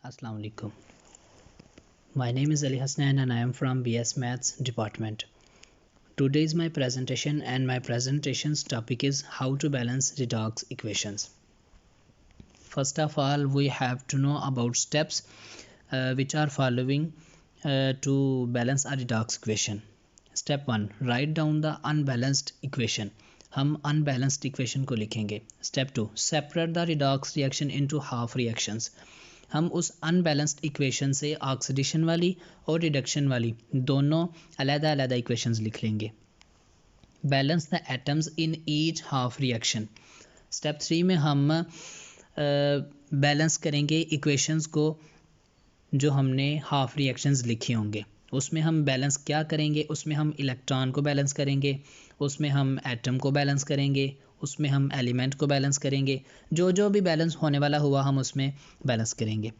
Assalamu alaikum. My name is Ali Hasnan and I am from BS Maths department. Today is my presentation and my presentation's topic is how to balance redox equations. First of all, we have to know about steps which are following to balance a redox equation. Step 1, write down the unbalanced equation. हम unbalanced equation को लिखेंगे. Step 2, separate the redox reaction into half reactions. हम उस unbalanced equation से oxidation वाली और reduction वाली दोनों अलग-अलग इक्वेशंस लिख लेंगे. Balance the atoms in each half reaction. Step 3 में हम बैलेंस करेंगे इक्वेशंस को जो हमने हाफ रिएक्शंस लिखे होंगे. उसमें हम बैलेंस क्या करेंगे? उसमें हम इलेक्ट्रॉन को बैलेंस करेंगे, उसमें हम एटम को बैलेंस करेंगे, उसमें हम एलिमेंट को बैलेंस करेंगे. जो भी बैलेंस होने वाला हुआ हम उसमें बैलेंस करेंगे.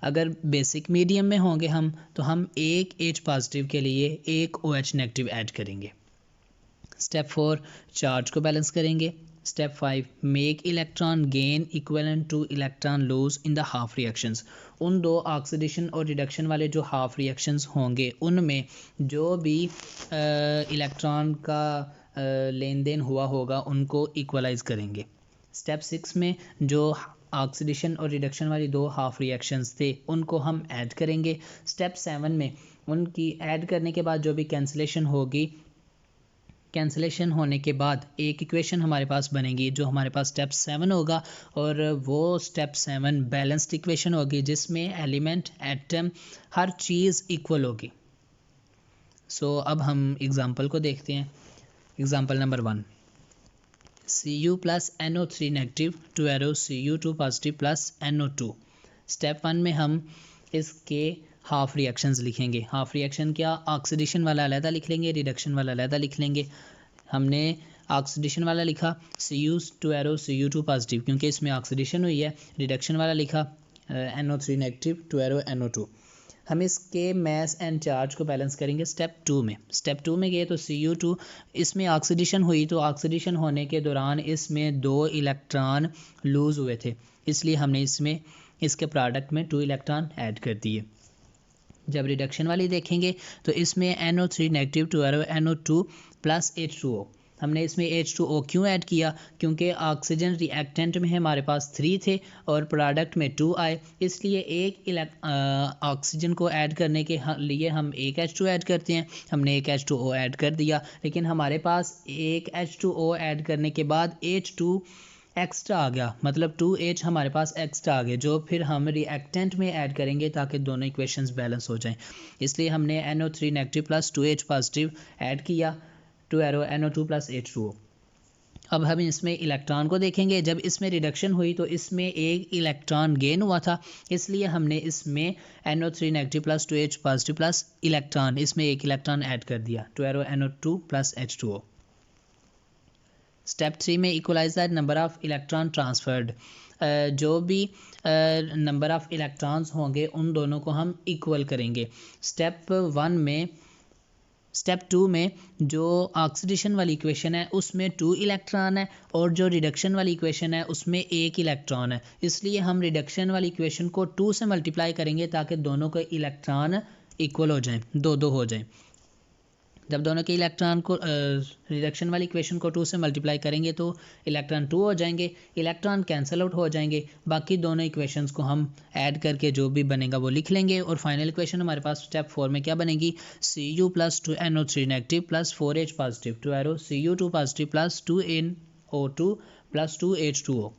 अगर बेसिक मीडियम में होंगे हम तो हम एक H पॉजिटिव के लिए एक OH नेगेटिव ऐड करेंगे. स्टेप 4, चार्ज को बैलेंस करेंगे. Step 5, make electron gain equivalent two electron loss in the half reactions. उन दो ऑक्सीडेशन और रिडक्शन वाले जो हाफ रिएक्शंस होंगे उनमें जो भी इलेक्ट्रॉन का लेन देन हुआ होगा उनको इक्वलाइज करेंगे. स्टेप 6 में जो ऑक्सीडेशन और रिडक्शन वाली दो हाफ रिएक्शंस थे उनको हम ऐड करेंगे. स्टेप 7 में उनकी ऐड करने के बाद जो भी कैंसिलेशन होगी, कैंसिलेशन होने के बाद एक इक्वेशन हमारे पास बनेगी जो हमारे पास स्टेप 7 होगा और वो स्टेप 7 बैलेंस्ड इक्वेशन होगी जिसमें एलिमेंट, एटम, हर चीज़ इक्वल होगी. सो अब हम एग्जांपल को देखते हैं. Example number 1, Cu plus NO3 negative 2 arrow Cu2 positive plus NO2. Step 1 में हम इसके हाफ रिएक्शंस लिखेंगे. हाफ रिएक्शन क्या? ऑक्सीडेशन वाला अलग लिख लेंगे, रिडक्शन वाला अलग लिख लेंगे. हमने ऑक्सीडेशन वाला लिखा Cu2 एरो Cu2 पॉजिटिव क्योंकि इसमें ऑक्सीडेशन हुई है. रिडक्शन वाला लिखा NO3 नेगेटिव 2 एरो NO2. हम इसके मैस एंड चार्ज को बैलेंस करेंगे स्टेप 2 में. स्टेप 2 में गए तो Cu2, इसमें ऑक्सीडेशन हुई तो ऑक्सीडेशन होने के दौरान इसमें 2 इलेक्ट्रॉन लूज़ हुए थे, इसलिए हमने इसमें इसके प्रोडक्ट में 2 इलेक्ट्रॉन ऐड कर दिए. जब रिडक्शन वाली देखेंगे तो इसमें NO3 negative 2 arrow NO2 plus H2O. हमने इसमें H2O क्यों ऐड किया? क्योंकि ऑक्सीजन रिएक्टेंट में हमारे पास 3 थे और प्रोडक्ट में 2 आए, इसलिए एक ऑक्सीजन को ऐड करने के लिए हम एक H2 ऐड करते हैं. हमने एक H2O ऐड कर दिया, लेकिन हमारे पास एक H2O ऐड करने के बाद H2 एक्स्ट्रा आ गया, मतलब 2H हमारे पास एक्स्ट्रा आ गए जो फिर हम रिएक्टेंट में ऐड करेंगे ताकि दोनों इक्वेशंस बैलेंस हो जाएं. इसलिए हमने NO3 negative plus 2H positive add किया, 2 एरो NO2 प्लस H2O. अब हम इसमें इलेक्ट्रॉन को देखेंगे. जब इसमें रिडक्शन हुई तो इसमें एक इलेक्ट्रॉन गेन हुआ था, इसलिए हमने इसमें NO3 negative plus 2H positive plus electron, इसमें एक इलेक्ट्रॉन ऐड कर दिया, 2 arrow NO2 plus H2O. Step 3 में equalize the number of electron transferred. जो भी नंबर ऑफ इलेक्ट्रॉन्स होंगे उन दोनों को हम इक्वल करेंगे. स्टेप 2 में जो ऑक्सीडेशन वाली इक्वेशन है उसमें 2 इलेक्ट्रॉन है और जो रिडक्शन वाली इक्वेशन है उसमें 1 इलेक्ट्रॉन है, इसलिए हम रिडक्शन वाली इक्वेशन को 2 से मल्टीप्लाई करेंगे ताकि दोनों के इलेक्ट्रॉन इक्वल हो जाएं, 2-2 हो जाएं. जब दोनों के इलेक्ट्रॉन को रिडक्शन वाली इक्वेशन को 2 से मल्टीप्लाई करेंगे तो इलेक्ट्रॉन 2 हो जाएंगे, इलेक्ट्रॉन कैंसिल आउट हो जाएंगे, बाकी दोनों इक्वेशंस को हम ऐड करके जो भी बनेगा वो लिख लेंगे और फाइनल इक्वेशन हमारे पास स्टेप 4 में क्या बनेगी? Cu plus 2 NO3 negative plus 4H positive 2 arrow Cu2 positive plus 2 NO2 plus 2 H2O.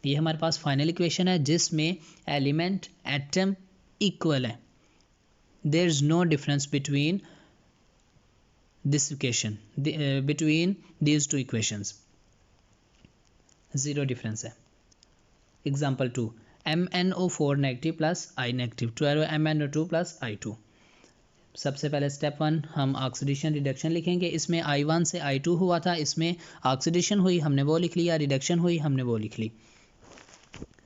ये हमारे पास फाइनल इक्वेशन है जिसमें एलिमेंट, एटम इक्वल है. There is no difference between this equation, between these two equations, zero difference है. Example 2, MnO4 negative plus I negative 2 arrow MnO2 plus I2. सबसे पहले step 1 हम ऑक्सीडेशन रिडक्शन लिखेंगे. इसमें I1 से I2 हुआ था, इसमें ऑक्सीडेशन हुई हमने वो लिख लिया, रिडक्शन हुई हमने वो लिख ली.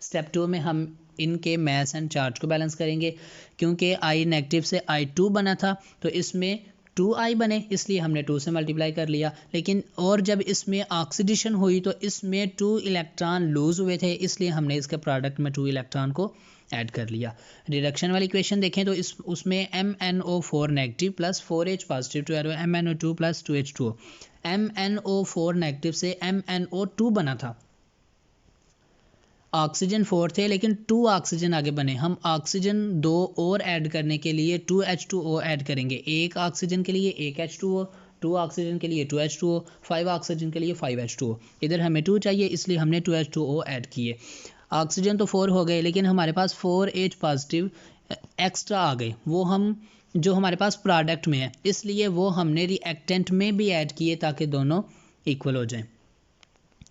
स्टेप 2 में हम इनके मैस एंड चार्ज को बैलेंस करेंगे. क्योंकि I नेगेटिव से I2 बना था तो इसमें 2I बने, इसलिए हमने 2 से मल्टीप्लाई कर लिया. लेकिन और जब इसमें ऑक्सीडेशन हुई तो इसमें 2 इलेक्ट्रॉन लूज़ हुए थे, इसलिए हमने इसके प्रोडक्ट में 2 इलेक्ट्रॉन को ऐड कर लिया। रिडक्शन वाली इक्वेशन देखें तो इस उसमें MnO4 negative plus 4H positive to arrow MnO2 plus 2H2O। MnO4 negative से MnO2 बना था, ऑक्सीजन 4 थे लेकिन 2 ऑक्सीजन आगे बने। हम ऑक्सीजन 2 और ऐड करने के लिए 2H2O ऐड करेंगे, एक ऑक्सीजन के लिए एक H2O, 2 ऑक्सीजन के लिए 2H2O, 5 ऑक्सीजन के लिए 5H2O। इधर हमें 2 चाहिए इसलिए हमने 2H2O ऐड किए। ऑक्सीजन तो 4 हो गए लेकिन हमारे पास 4H पॉजिटिव एक्स्ट्रा आ गए, वो हम जो हमारे पास प्रोडक्ट में है इसलिए वो हमने रिएक्टेंट में भी ऐड किए ताकि दोनों इक्वल हो जाएं।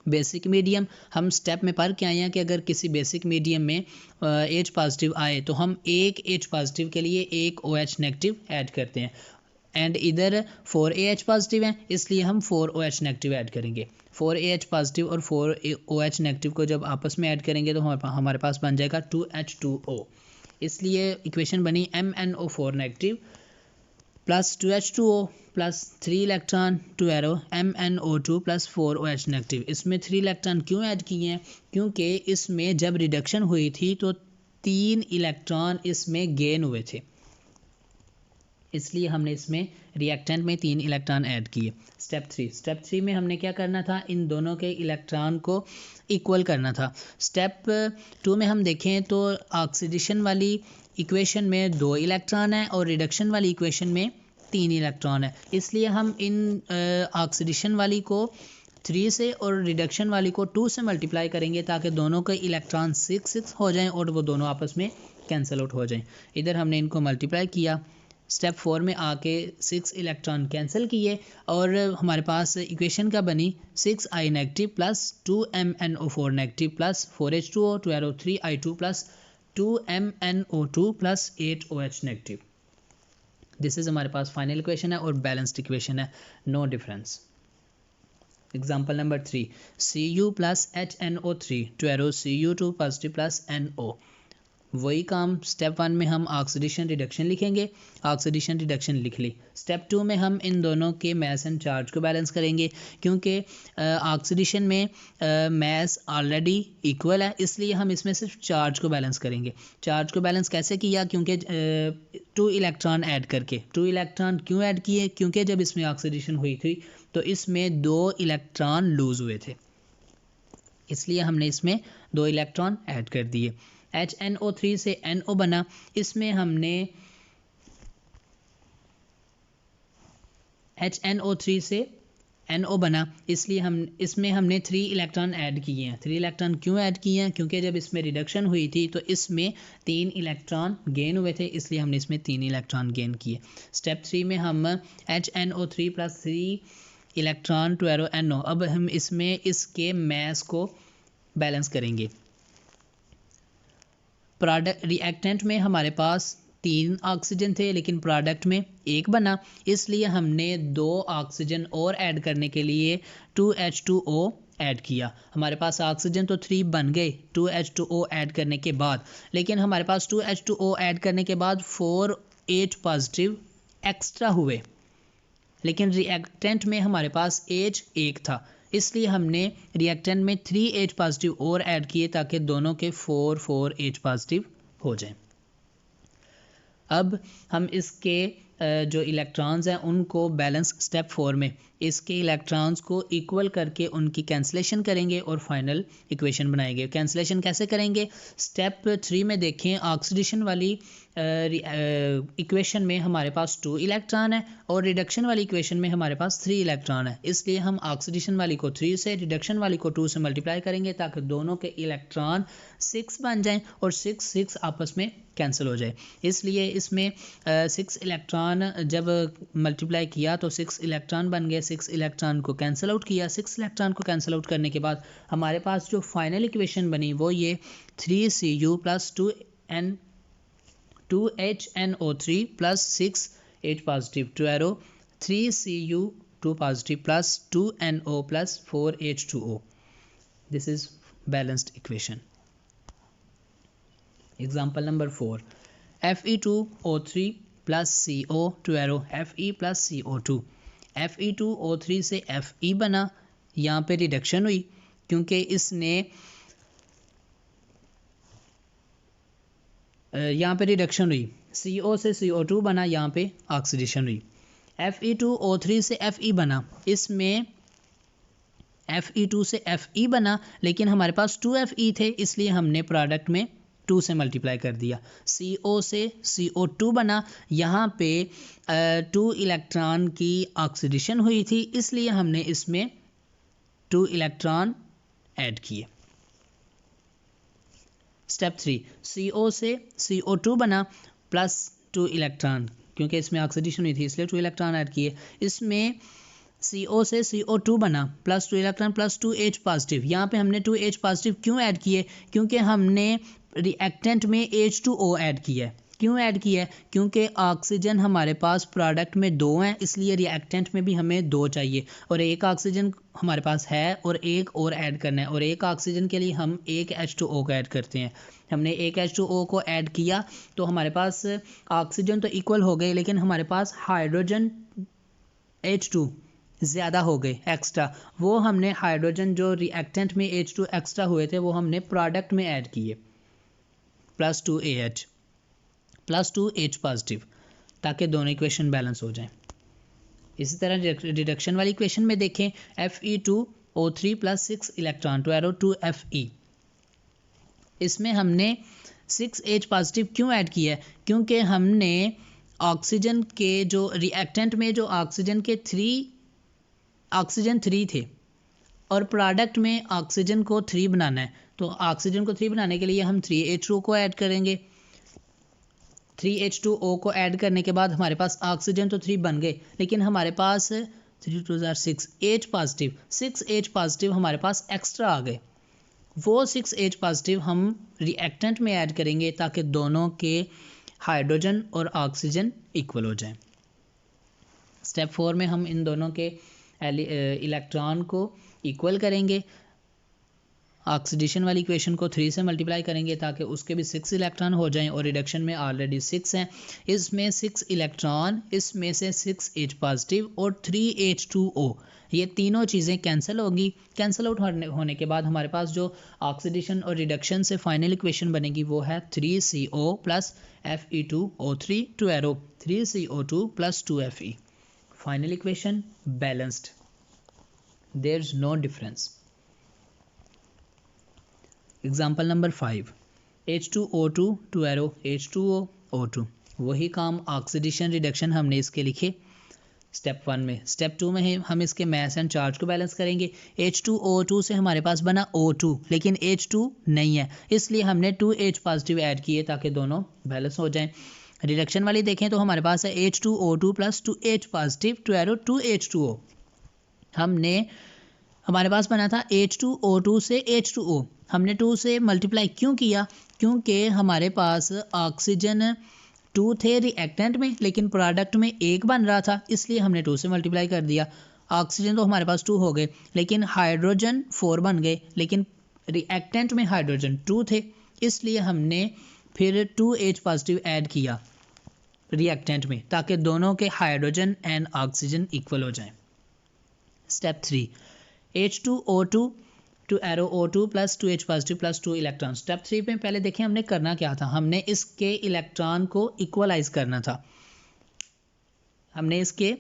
बेसिक मीडियम हम स्टेप में पढ़ के आए हैं कि अगर किसी बेसिक मीडियम में H पॉजिटिव आए तो हम एक H पॉजिटिव के लिए एक OH नेगेटिव ऐड करते हैं, एंड इधर 4AH पॉजिटिव है इसलिए हम 4OH नेगेटिव ऐड करेंगे। 4AH पॉजिटिव और 4OH नेगेटिव को जब आपस में ऐड करेंगे तो हमारे पास बन जाएगा 2H2O। इसलिए इक्वेशन बनी MnO4 negative plus 2H2O plus 3 electron to arrow MnO2 plus 4OH negative. इसमें 3 इलेक्ट्रॉन क्यों ऐड किए हैं? क्योंकि इसमें जब रिडक्शन हुई थी तो 3 इलेक्ट्रॉन इसमें गेन हुए थे, इसलिए हमने इसमें रिएक्टेंट में 3 इलेक्ट्रॉन ऐड किए। स्टेप 3 में हमने क्या करना था? इन दोनों के इलेक्ट्रॉन को इक्वल करना था। स्टेप 2 में हम देखें तो ऑक्सीडेशन वाली इक्वेशन में 2 इलेक्ट्रॉन है और रिडक्शन वाली इक्वेशन में 3 इलेक्ट्रॉन है, इसलिए हम इन ऑक्सीडेशन वाली को 3 से और रिडक्शन वाली को 2 से मल्टीप्लाई करेंगे ताकि दोनों के इलेक्ट्रॉन 6 हो जाएं और वो दोनों आपस में कैंसिल आउट हो जाएं। इधर हमने इनको मल्टीप्लाई किया, स्टेप 4 में आके 6 इलेक्ट्रॉन कैंसिल किए और हमारे पास इक्वेशन का बनी 6I negative plus 2MnO4 negative plus 4H2O to arrow 3I2 plus 2MnO2 plus 8OH negative. This is हमारे पास फाइनल इक्वेशन है और बैलेंस्ड इक्वेशन है, no difference. Example number 3, Cu plus HNO3 to arrow Cu2 positive plus NO। वही काम step 1 में हम oxidation reduction लिखेंगे, ऑक्सीडेशन रिडक्शन लिख ली। स्टेप 2 में हम इन दोनों के मैस एंड चार्ज को बैलेंस करेंगे, क्योंकि ऑक्सीडेशन में मैस ऑलरेडी इक्वल है इसलिए हम इसमें सिर्फ चार्ज को बैलेंस करेंगे। चार्ज को बैलेंस कैसे किया? क्योंकि 2 इलेक्ट्रॉन ऐड करके। 2 इलेक्ट्रॉन क्यों ऐड किए? क्योंकि जब इसमें ऑक्सीडेशन हुई थी तो इसमें 2 इलेक्ट्रॉन लूज हुए थे, इसलिए हमने इसमें 2 इलेक्ट्रॉन ऐड कर दिए। HNO3 से NO बना, इसमें हमने HNO3 से NO बना, इसलिए इसमें हमने 3 इलेक्ट्रॉन ऐड किए हैं। 3 इलेक्ट्रॉन क्यों ऐड किए हैं? क्योंकि जब इसमें रिडक्शन हुई थी तो इसमें 3 इलेक्ट्रॉन गेन हुए थे, इसलिए हमने इसमें 3 इलेक्ट्रॉन गेन किए। स्टेप 3 में हम HNO3 plus 3 electron to arrow NO, अब हम इसमें इसके मैस को बैलेंस करेंगे। प्रोडक्ट रिएक्टेंट में हमारे पास 3 ऑक्सीजन थे लेकिन प्रोडक्ट में 1 बना, इसलिए हमने 2 ऑक्सीजन और ऐड करने के लिए 2H2O ऐड किया। हमारे पास ऑक्सीजन तो 3 बन गए 2H2O ऐड करने के बाद, लेकिन हमारे पास 2H2O ऐड करने के बाद 4H पॉजिटिव एक्स्ट्रा हुए, लेकिन रिएक्टेंट में हमारे पास H 1 था, इसलिए हमने रिएक्टेंट में 3H पॉजिटिव और ऐड किए ताकि दोनों के 4H पॉजिटिव हो जाएं। अब हम इसके जो इलेक्ट्रॉन्स हैं उनको बैलेंस स्टेप 4 में इसके इलेक्ट्रॉन्स को इक्वल करके उनकी कैंसलेशन करेंगे और फाइनल इक्वेशन बनाएंगे। कैंसलेशन कैसे करेंगे? स्टेप 3 में देखें, ऑक्सीडेशन वाली इक्वेशन में हमारे पास 2 इलेक्ट्रॉन है और रिडक्शन वाली इक्वेशन में हमारे पास 3 इलेक्ट्रॉन है, इसलिए हम ऑक्सीडेशन वाली को 3 से, रिडक्शन वाली को 2 से मल्टीप्लाई करेंगे ताकि दोनों के इलेक्ट्रॉन 6 बन जाएं और 6 आपस में कैंसिल हो जाए। इसलिए इसमें 6 इलेक्ट्रॉन जब मल्टीप्लाई किया तो 6 इलेक्ट्रॉन बन गए, 6 इलेक्ट्रॉन को कैंसिल आउट किया। 6 इलेक्ट्रॉन को कैंसिल आउट करने के बाद हमारे पास जो फाइनल इक्वेशन बनी वो ये 3Cu plus 2HNO3 plus 6H positive to arrow 3Cu2 positive plus 2NO plus 4H2O। This is balanced equation. Example number 4, Fe2O3 plus CO to arrow Fe plus CO2। Fe2O3 से Fe बना, यहाँ पे reduction हुई क्योंकि इसने यहाँ पे reduction हुई, CO से CO2 बना, यहाँ पे ऑक्सीडेशन हुई। Fe2O3 से Fe बना, इसमें Fe2 से Fe बना, लेकिन हमारे पास 2Fe थे, इसलिए हमने प्रोडक्ट में 2 से मल्टीप्लाई कर दिया। CO से CO2 बना, यहाँ पे 2 इलेक्ट्रॉन की ऑक्सीडेशन हुई थी, इसलिए हमने इसमें 2 इलेक्ट्रॉन ऐड किए। स्टेप 3, CO से CO2 बना प्लस 2 इलेक्ट्रॉन, क्योंकि इसमें ऑक्सीडेशन हुई थी इसलिए 2 इलेक्ट्रॉन ऐड किए। इसमें CO से CO2 बना plus 2 electron plus 2H positive. यहाँ पे हमने 2H पॉजिटिव क्यों ऐड किए? क्योंकि हमने रिएक्टेंट में H2O ऐड किया है। क्यों ऐड किया है? क्योंकि ऑक्सीजन हमारे पास प्रोडक्ट में 2 हैं, इसलिए रिएक्टेंट में भी हमें 2 चाहिए, और एक ऑक्सीजन हमारे पास है और एक और ऐड करना है, और एक ऑक्सीजन के लिए हम एक H2O को ऐड करते हैं। हमने एक H2O को ऐड किया तो हमारे पास ऑक्सीजन तो इक्वल हो गए, लेकिन हमारे पास हाइड्रोजन H2 ज़्यादा हो गए एक्स्ट्रा। वो हमने हाइड्रोजन जो रिएक्टेंट में H2 एक्स्ट्रा हुए थे वो हमने प्रोडक्ट में ऐड किए, plus 2AH plus 2H positive, ताकि दोनों इक्वेशन बैलेंस हो जाएं। इसी तरह रिडक्शन वाली इक्वेशन में देखें, Fe2O3 plus 6 electron to arrow 2Fe। इसमें हमने 6H पॉजिटिव क्यों ऐड किया है? क्योंकि हमने ऑक्सीजन के जो रिएक्टेंट में जो ऑक्सीजन 3 थे और प्रोडक्ट में ऑक्सीजन को 3 बनाना है, तो ऑक्सीजन को 3 बनाने के लिए हम 3H2O को ऐड करेंगे। 3H2O को ऐड करने के बाद हमारे पास ऑक्सीजन तो 3 बन गए, लेकिन हमारे पास 3 2 6 H पॉजिटिव 6H पॉजिटिव हमारे पास एक्स्ट्रा आ गए। वो 6H पॉजिटिव हम रिएक्टेंट में ऐड करेंगे ताकि दोनों के हाइड्रोजन और ऑक्सीजन इक्वल हो जाएं। स्टेप 4 में हम इन दोनों के इलेक्ट्रॉन को इक्वल करेंगे। ऑक्सीडेशन वाली इक्वेशन को 3 से मल्टीप्लाई करेंगे ताकि उसके भी 6 इलेक्ट्रॉन हो जाएं, और रिडक्शन में ऑलरेडी 6 हैं। इसमें 6 इलेक्ट्रॉन, इसमें से 6H पॉजिटिव और 3H2O, ये तीनों चीज़ें कैंसिल होगी। कैंसिल आउट होने के बाद हमारे पास जो ऑक्सीडेशन और रिडक्शन से फाइनल इक्वेशन बनेगी वो है 3CO plus Fe2O3 to arrow 3CO2 plus 2Fe। Final equation balanced, there is no difference. Example number 5, H2O2 to arrow H2O2। वही काम ऑक्सीडेशन रिडक्शन हमने इसके लिखे स्टेप 1 में। स्टेप 2 में हम इसके मास एंड चार्ज को बैलेंस करेंगे। H2O2 से हमारे पास बना O2, लेकिन H2 नहीं है, इसलिए हमने 2H पॉजिटिव ऐड किए ताकि दोनों बैलेंस हो जाएं। रिडक्शन वाली देखें तो हमारे पास है H2O2 plus 2H positive to arrow 2H2O। हमारे पास बना था H2O2 से H2O, हमने 2 से मल्टीप्लाई क्यों किया? क्योंकि हमारे पास ऑक्सीजन 2 थे रिएक्टेंट में, लेकिन प्रोडक्ट में 1 बन रहा था, इसलिए हमने 2 से मल्टीप्लाई कर दिया। ऑक्सीजन तो हमारे पास 2 हो गए, लेकिन हाइड्रोजन 4 बन गए, लेकिन रिएक्टेंट में हाइड्रोजन 2 थे, इसलिए हमने फिर 2H पॉजिटिव ऐड किया रिएक्टेंट में ताकि दोनों के हाइड्रोजन एंड ऑक्सीजन इक्वल हो जाएं। Step 3, H2O2 to arrow O2 plus 2H positive plus 2 electron. Step 3 में पहले देखें हमने करना क्या था, हमने इसके इलेक्ट्रॉन को इक्वलाइज करना था। हमने इसके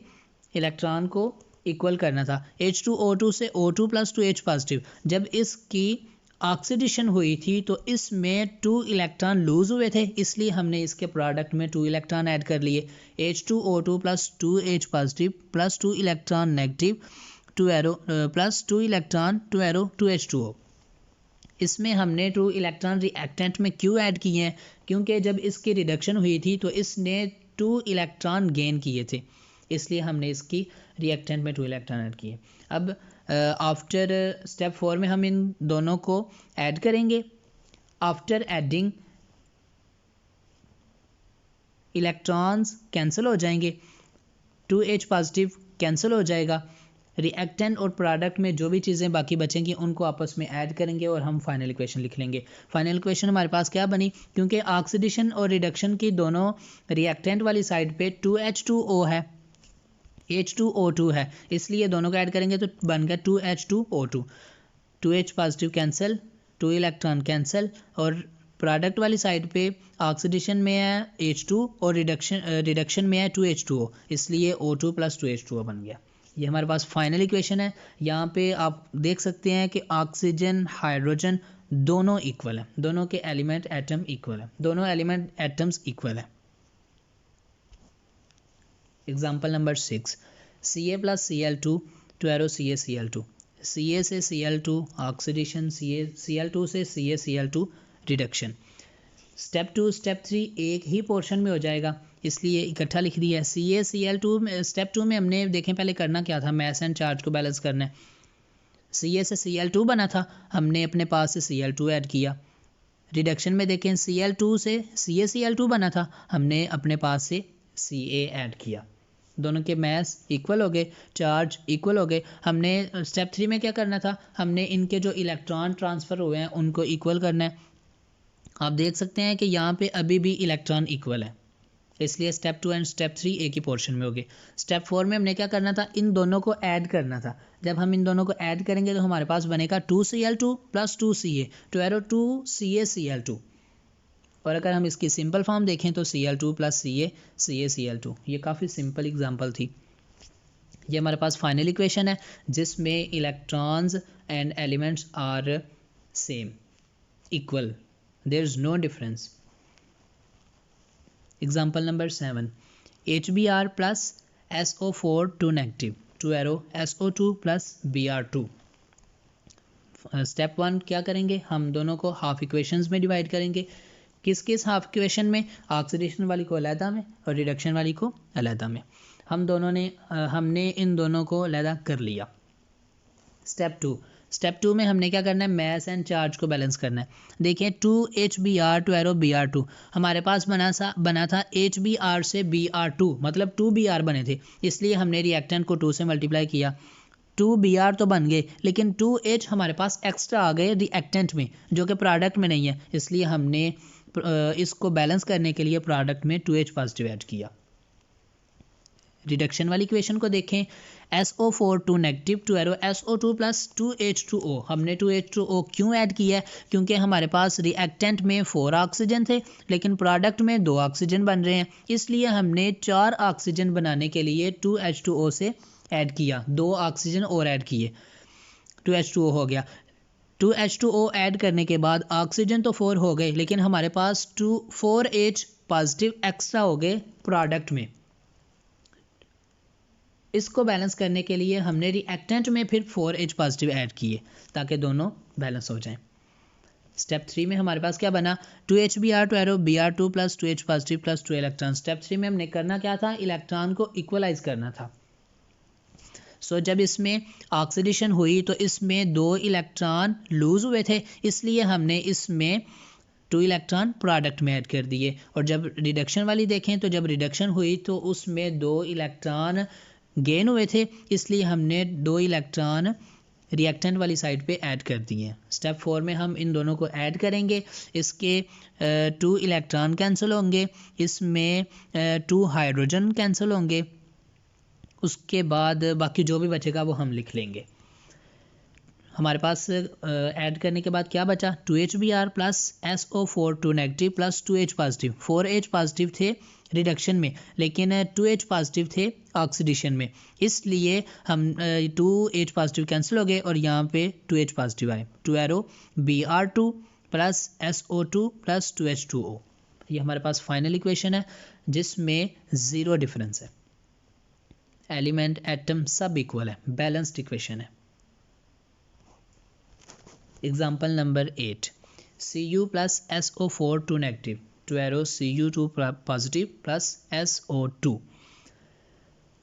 इलेक्ट्रॉन को इक्वल करना था। H2O2 से O2 प्लस 2H पॉजिटिव, जब इसकी ऑक्सीडेशन हुई थी तो इसमें 2 इलेक्ट्रॉन लूज हुए थे, इसलिए हमने इसके प्रोडक्ट में 2 इलेक्ट्रॉन ऐड कर लिए। H2O2 plus 2H positive plus 2 electron negative to arrow plus 2 electron to arrow 2H2O। इसमें हमने 2 इलेक्ट्रॉन रिएक्टेंट में क्यों ऐड किए हैं? क्योंकि जब इसकी रिडक्शन हुई थी तो इसने 2 इलेक्ट्रॉन गेन किए थे, इसलिए हमने इसकी रिएक्टेंट में 2 इलेक्ट्रॉन ऐड किए। अब आफ्टर स्टेप 4 में हम इन दोनों को ऐड करेंगे। आफ्टर एडिंग इलेक्ट्रॉन्स कैंसिल हो जाएंगे, 2H पॉजिटिव कैंसिल हो जाएगा, रिएक्टेंट और प्रोडक्ट में जो भी चीज़ें बाकी बचेंगी उनको आपस में ऐड करेंगे और हम फाइनल इक्वेशन लिख लेंगे। फाइनल इक्वेशन हमारे पास क्या बनी? क्योंकि ऑक्सीडेशन और रिडक्शन की दोनों रिएक्टेंट वाली साइड पे 2H2O है, H2O2 है, इसलिए दोनों को ऐड करेंगे तो बन गया 2H2O2। 2H positive cancel, 2 electron cancel, और प्रोडक्ट वाली साइड पे ऑक्सीडेशन में है H2 और रिडक्शन में है 2H2O, इसलिए O2 + 2H2O बन गया। ये हमारे पास फाइनल इक्वेशन है। यहाँ पे आप देख सकते हैं कि ऑक्सीजन हाइड्रोजन दोनों इक्वल है, दोनों के एलिमेंट एटम इक्वल है, दोनों एलिमेंट एटम्स इक्वल है। Example number 6, Ca + Cl2 2 CaCl2, Ca से Cl2 ऑक्सीडेशन, Cl2 से CaCl2 रिडक्शन। स्टेप 2 स्टेप 3 एक ही पोर्शन में हो जाएगा, इसलिए इकट्ठा लिख दिया है। CaCl2 में स्टेप 2 में हमने देखें पहले करना क्या था, मैस एंड चार्ज को बैलेंस करना है। Ca से Cl2 बना था, हमने अपने पास से Cl2 ऐड किया। रिडक्शन में देखें Cl2 से CaCl2 बना था, हमने अपने पास से Ca ऐड किया। दोनों के मैस इक्वल हो गए, चार्ज इक्वल हो गए। हमने स्टेप 3 में क्या करना था, हमने इनके जो इलेक्ट्रॉन ट्रांसफ़र हुए हैं उनको इक्वल करना है। आप देख सकते हैं कि यहाँ पे अभी भी इलेक्ट्रॉन इक्वल है, इसलिए स्टेप 2 एंड स्टेप 3 एक ही पोर्शन में हो गए। स्टेप 4 में हमने क्या करना था, इन दोनों को ऐड करना था। जब हम इन दोनों को ऐड करेंगे तो हमारे पास बनेगा 2Cl2 + 2Ca, 2CaCl2। और अगर हम इसकी सिंपल फॉर्म देखें तो Cl2 + Ca CaCl2। ये काफ़ी सिंपल एग्जांपल थी। ये हमारे पास फाइनल इक्वेशन है जिसमें electrons and elements are same, equal, there is no difference. Example number 7, HBr + SO4 2 negative, 2 SO2 + Br2। Step 1 क्या करेंगे, हम दोनों को हाफ इक्वेशंस में डिवाइड करेंगे। किस किस हाफ इक्वेशन में, ऑक्सीडेशन वाली को अलहदा में और रिडक्शन वाली को अलहदा में। हमने इन दोनों को अलहदा कर लिया। स्टेप 2 में हमने क्या करना है, मैस एंड चार्ज को बैलेंस करना है। देखिए 2HBr 2 Br2 हमारे पास बना था HBr से Br2, मतलब 2Br बने थे, इसलिए हमने रिएक्टेंट को 2 से मल्टीप्लाई किया। 2Br तो बन गए, लेकिन 2H हमारे पास एक्स्ट्रा आ गए रिएक्टेंट में, जो कि प्रोडक्ट में नहीं है, इसलिए हमने इसको बैलेंस करने के लिए प्रोडक्ट में 2H पॉजिटिव ऐड किया। रिडक्शन वाली इक्वेशन को देखें, SO4 2 नेगेटिव, 2 SO2 + 2H2O। हमने 2H2O क्यों ऐड किया है, क्योंकि हमारे पास रिएक्टेंट में 4 ऑक्सीजन थे, लेकिन प्रोडक्ट में 2 ऑक्सीजन बन रहे हैं, इसलिए हमने 4 ऑक्सीजन बनाने के लिए 2H2O से ऐड किया, 2 ऑक्सीजन और ऐड किए, 2H2O हो गया। 2H2O ऐड करने के बाद ऑक्सीजन तो 4 हो गए, लेकिन हमारे पास 4H पॉजिटिव एक्स्ट्रा हो गए प्रोडक्ट में। इसको बैलेंस करने के लिए हमने रिएक्टेंट में फिर 4H पॉजिटिव ऐड किए ताकि दोनों बैलेंस हो जाएं। स्टेप 3 में हमारे पास क्या बना, 2HBr 2 Br2 + 2H positive + 2 electron. Step 3 में हमने करना क्या था, इलेक्ट्रॉन को इक्वलाइज करना था। जब इसमें ऑक्सीडेशन हुई तो इसमें 2 इलेक्ट्रॉन लूज हुए थे, इसलिए हमने इसमें 2 इलेक्ट्रॉन प्रोडक्ट में ऐड कर दिए। और जब रिडक्शन वाली देखें तो जब रिडक्शन हुई तो उसमें 2 इलेक्ट्रॉन गेन हुए थे, इसलिए हमने 2 इलेक्ट्रॉन रिएक्टेंट वाली साइड पे ऐड कर दिए। स्टेप 4 में हम इन दोनों को ऐड करेंगे, इसके 2 इलेक्ट्रॉन कैंसिल होंगे, इसमें 2 हाइड्रोजन कैंसिल होंगे, उसके बाद बाकी जो भी बचेगा वो हम लिख लेंगे। हमारे पास ऐड करने के बाद क्या बचा, 2HBr + SO4 2 negative + 2H positive. 4H positive थे रिडक्शन में, लेकिन 2H पॉजिटिव थे ऑक्सीडेशन में, इसलिए हम 2H पॉजिटिव कैंसिल हो गए और यहाँ पे 2H पॉजिटिव आए। 2 Br2 + SO2 + 2H2O। ये हमारे पास फाइनल इक्वेशन है जिसमें 0 डिफरेंस है, एलिमेंट एटम सब इक्वल है, बैलेंस्ड इक्वेशन है। Example number 8, Cu + SO4 2 negative, 2 Cu2 positive + SO2।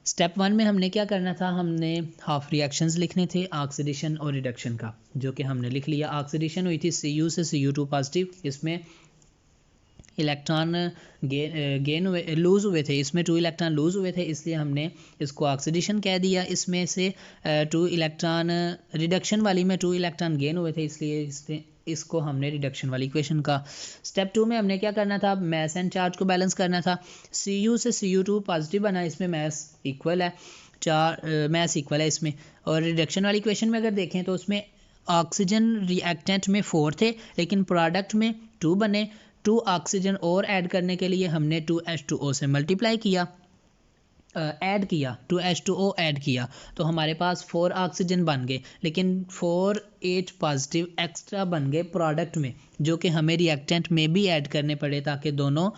Step 1 में हमने क्या करना था, हमने हाफ रिएक्शंस लिखने थे ऑक्सीडेशन और रिडक्शन का, जो कि हमने लिख लिया। ऑक्सीडेशन हुई थी Cu से Cu2 पॉजिटिव, इसमें इलेक्ट्रॉन गेन हुए, लूज़ हुए थे, इसमें 2 इलेक्ट्रॉन लूज़ हुए थे, इसलिए हमने इसको ऑक्सीडेशन कह दिया। इसमें से 2 इलेक्ट्रॉन रिडक्शन वाली में 2 इलेक्ट्रॉन गेन हुए थे, इसलिए इसको हमने रिडक्शन वाली इक्वेशन का। स्टेप 2 में हमने क्या करना था, मैस एंड चार्ज को बैलेंस करना था। Cu से Cu2 पॉजिटिव बना, इसमें मैस इक्वल है, मैस इक्वल है इसमें। और रिडक्शन वाली इक्वेशन में अगर देखें तो उसमें ऑक्सीजन रिएक्टेंट में 4 थे लेकिन प्रोडक्ट में 2 बने। 2 ऑक्सीजन और ऐड करने के लिए हमने 2H2O से मल्टीप्लाई किया, ऐड किया, 2H2O ऐड किया, तो हमारे पास 4 ऑक्सीजन बन गए, लेकिन 4H पॉजिटिव एक्स्ट्रा बन गए प्रोडक्ट में, जो कि हमें रिएक्टेंट में भी ऐड करने पड़े ताकि दोनों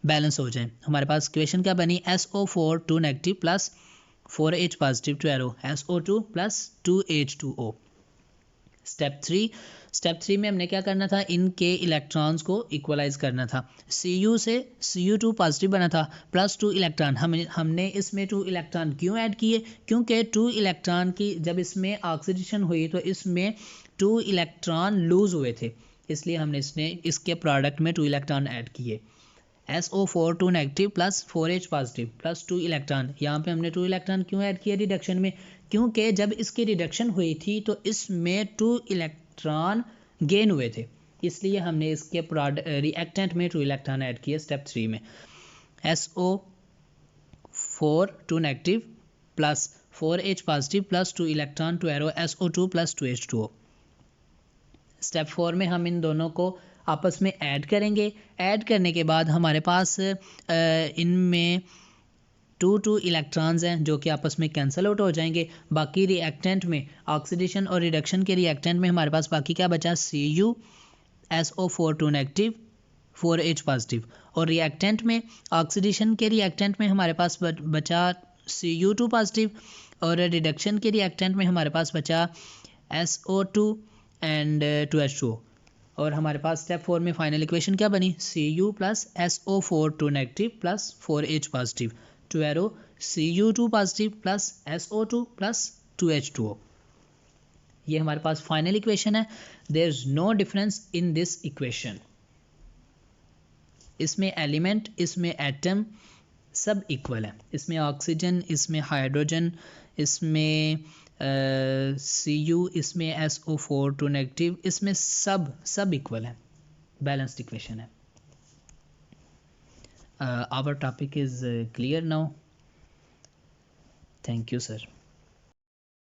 बैलेंस हो जाए। हमारे पास इक्वेशन क्या बनी, SO4 2 negative plus 4H positive to arrow SO2 plus 2H2O। Step three में हमने क्या करना था, इनके इलेक्ट्रॉन्स को इक्वलाइज करना था। Cu से Cu2 पॉजिटिव बना था प्लस 2 इलेक्ट्रॉन, हमने इसमें 2 इलेक्ट्रॉन क्यों ऐड किए, क्योंकि 2 इलेक्ट्रॉन की जब इसमें ऑक्सीडेशन हुई तो इसमें 2 इलेक्ट्रॉन लूज हुए थे, इसलिए हमने इसके प्रोडक्ट में 2 इलेक्ट्रॉन ऐड किए। SO4 2 negative plus 4H positive plus 2 electron, यहाँ पे हमने 2 इलेक्ट्रॉन क्यों ऐड किए रिडक्शन में, क्योंकि जब इसकी रिडक्शन हुई थी तो इसमें 2 इलेक्ट्रॉन गेन हुए थे, इसलिए हमने इसके रिएक्टेंट में 2 इलेक्ट्रॉन ऐड किए। स्टेप 3 में SO4 2 negative plus 4H positive plus 2 electron to arrow SO2 plus 2H2O। Step 4 में हम इन दोनों को आपस में ऐड करेंगे। ऐड करने के बाद हमारे पास इनमें 2 इलेक्ट्रॉन्स हैं जो कि आपस में कैंसिल आउट हो जाएंगे। बाकी रिएक्टेंट में ऑक्सीडेशन और रिडक्शन के रिएक्टेंट में हमारे पास बाकी क्या बचा, Cu SO4 2 negative 4H positive, और रिएक्टेंट में ऑक्सीडेशन के रिएक्टेंट में हमारे पास बचा Cu2 पॉजिटिव, और रिडक्शन के रिएक्टेंट में हमारे पास बचा SO2 एंड 2H2O। और हमारे पास स्टेप 4 में फाइनल इक्वेशन क्या बनी, Cu plus SO4 2 negative plus 4H positive to arrow Cu2 positive plus SO2 plus 2H2O। ये हमारे पास फाइनल इक्वेशन है। There is no difference in this equation. इसमें एलिमेंट, इसमें एटम सब इक्वल है, इसमें ऑक्सीजन, इसमें हाइड्रोजन, इसमें Cu, इसमें SO4 2 नेगेटिव, इसमें सब इक्वल है, बैलेंस्ड इक्वेशन है। Our topic is clear now. Thank you, sir.